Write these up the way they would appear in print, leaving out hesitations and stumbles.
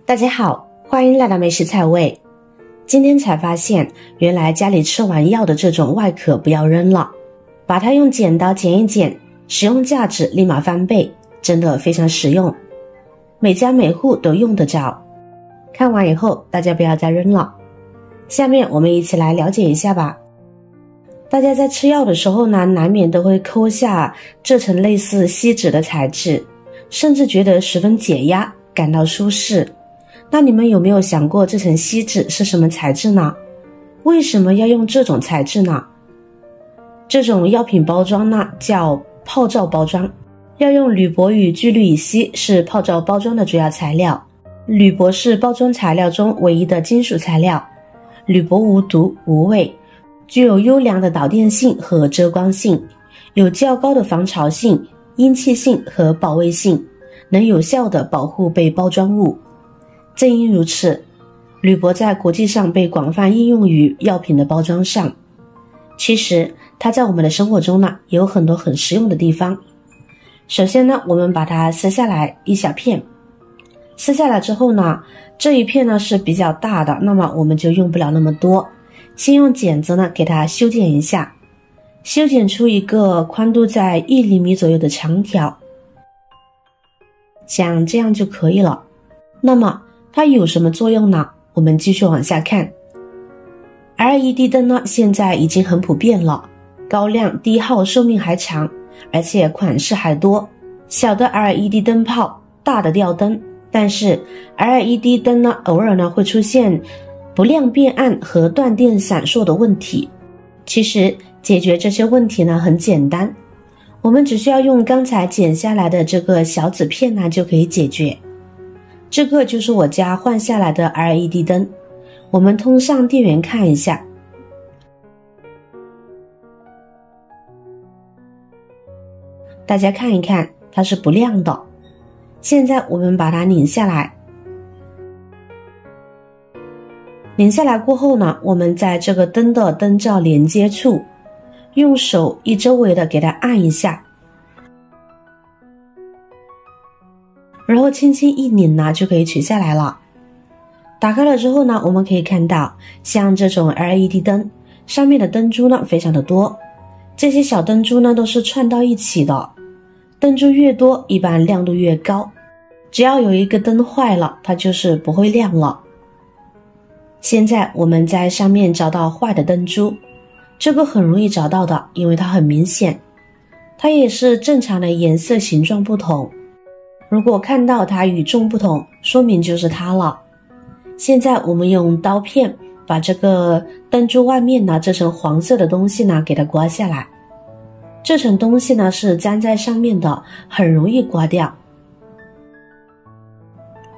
大家好，欢迎来到美食菜味。今天才发现，原来家里吃完药的这种外壳不要扔了，把它用剪刀剪一剪，使用价值立马翻倍，真的非常实用，每家每户都用得着。看完以后，大家不要再扔了。下面我们一起来了解一下吧。大家在吃药的时候呢，难免都会抠下这层类似锡纸的材质，甚至觉得十分解压，感到舒适。那你们有没有想过这层锡纸是什么材质呢？为什么要用这种材质呢？这种药品包装呢叫泡罩包装，要用铝箔与聚氯乙烯是泡罩包装的主要材料。铝箔是包装材料中唯一的金属材料，铝箔无毒无味，具有优良的导电性和遮光性，有较高的防潮性、阴气性和保卫性，能有效地保护被包装物。正因如此，铝箔在国际上被广泛应用于药品的包装上。其实它在我们的生活中呢，有很多很实用的地方。首先呢，我们把它撕下来一小片，撕下来之后呢，这一片呢是比较大的，那么我们就用不了那么多，先用剪子呢给它修剪一下，修剪出一个宽度在1厘米左右的长条，像这样就可以了。那么它有什么作用呢？我们继续往下看。LED 灯呢，现在已经很普遍了，高亮低耗，寿命还长，而且款式还多。小的 LED 灯泡，大的吊灯。但是 LED 灯呢，偶尔呢会出现不亮变暗和断电闪烁的问题。其实解决这些问题呢很简单，我们只需要用刚才剪下来的这个小纸片呢就可以解决。这个就是我家换下来的 LED 灯，我们通上电源看一下。大家看一看，它是不亮的。现在我们把它拧下来，拧下来过后呢，我们在这个灯的灯罩连接处，用手一周围的给它按一下，然后轻轻一拧呢，就可以取下来了。打开了之后呢，我们可以看到，像这种 LED 灯，上面的灯珠呢非常的多，这些小灯珠呢都是串到一起的，灯珠越多，一般亮度越高。只要有一个灯坏了，它就是不会亮了。现在我们在上面找到坏的灯珠，这个很容易找到的，因为它很明显，它也是正常的颜色形状不同。如果看到它与众不同，说明就是它了。现在我们用刀片把这个灯珠外面呢这层黄色的东西呢给它刮下来。这层东西呢是粘在上面的，很容易刮掉。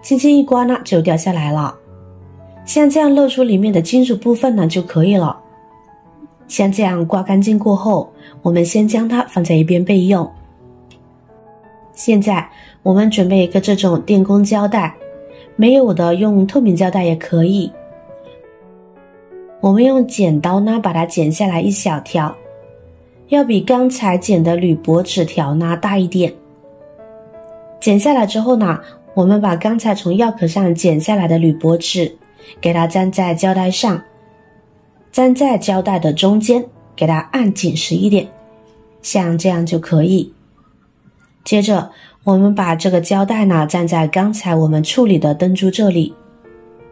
轻轻一刮呢就掉下来了，像这样露出里面的金属部分呢就可以了。像这样刮干净过后，我们先将它放在一边备用。现在我们准备一个这种电工胶带，没有的用透明胶带也可以。我们用剪刀呢把它剪下来一小条，要比刚才剪的铝箔纸条呢大一点。剪下来之后呢，我们把刚才从药壳上剪下来的铝箔纸给它粘在胶带上，粘在胶带的中间，给它按紧实一点，像这样就可以。接着我们把这个胶带呢粘在刚才我们处理的灯珠这里，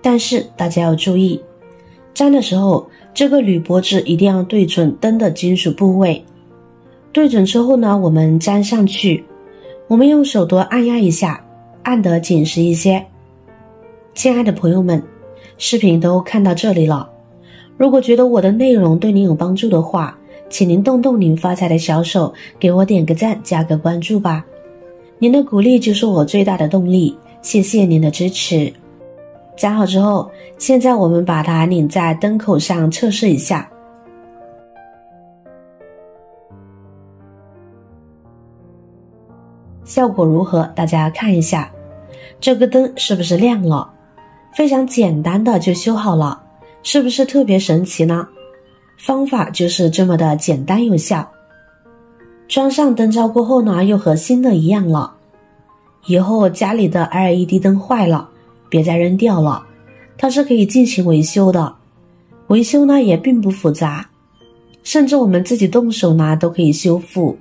但是大家要注意，粘的时候这个铝箔纸一定要对准灯的金属部位。对准之后呢，我们粘上去，我们用手多按压一下，按得紧实一些。亲爱的朋友们，视频都看到这里了，如果觉得我的内容对您有帮助的话，请您动动您发财的小手，给我点个赞，加个关注吧。您的鼓励就是我最大的动力，谢谢您的支持。粘好之后，现在我们把它拧在灯口上测试一下。效果如何？大家看一下，这个灯是不是亮了？非常简单的就修好了，是不是特别神奇呢？方法就是这么的简单有效。装上灯罩过后呢，又和新的一样了。以后家里的 LED 灯坏了，别再扔掉了，它是可以进行维修的。维修呢也并不复杂，甚至我们自己动手呢都可以修复，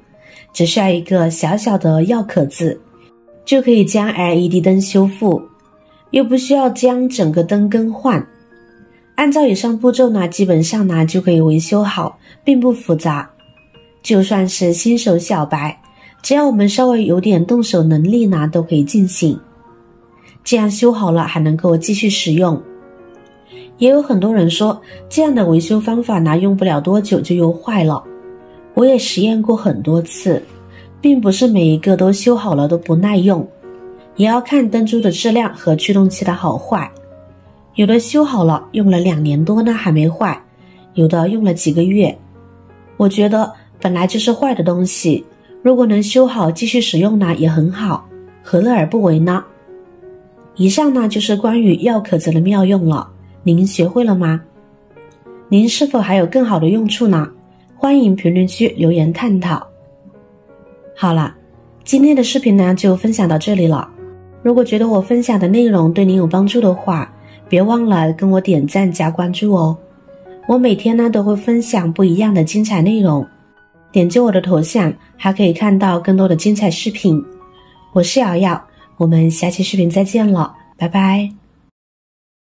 只需要一个小小的药壳子，就可以将 LED 灯修复，又不需要将整个灯更换。按照以上步骤呢，基本上呢就可以维修好，并不复杂。就算是新手小白，只要我们稍微有点动手能力呢，都可以进行。这样修好了还能够继续使用。也有很多人说，这样的维修方法呢，用不了多久就又坏了。我也实验过很多次，并不是每一个都修好了都不耐用，也要看灯珠的质量和驱动器的好坏。有的修好了，用了2年多呢还没坏，有的用了几个月。我觉得本来就是坏的东西，如果能修好继续使用呢也很好，何乐而不为呢？以上呢就是关于药壳子的妙用了，您学会了吗？您是否还有更好的用处呢？欢迎评论区留言探讨。好了，今天的视频呢就分享到这里了。如果觉得我分享的内容对您有帮助的话，别忘了跟我点赞加关注哦。我每天呢都会分享不一样的精彩内容，点击我的头像还可以看到更多的精彩视频。我是瑶瑶，我们下期视频再见了，拜拜。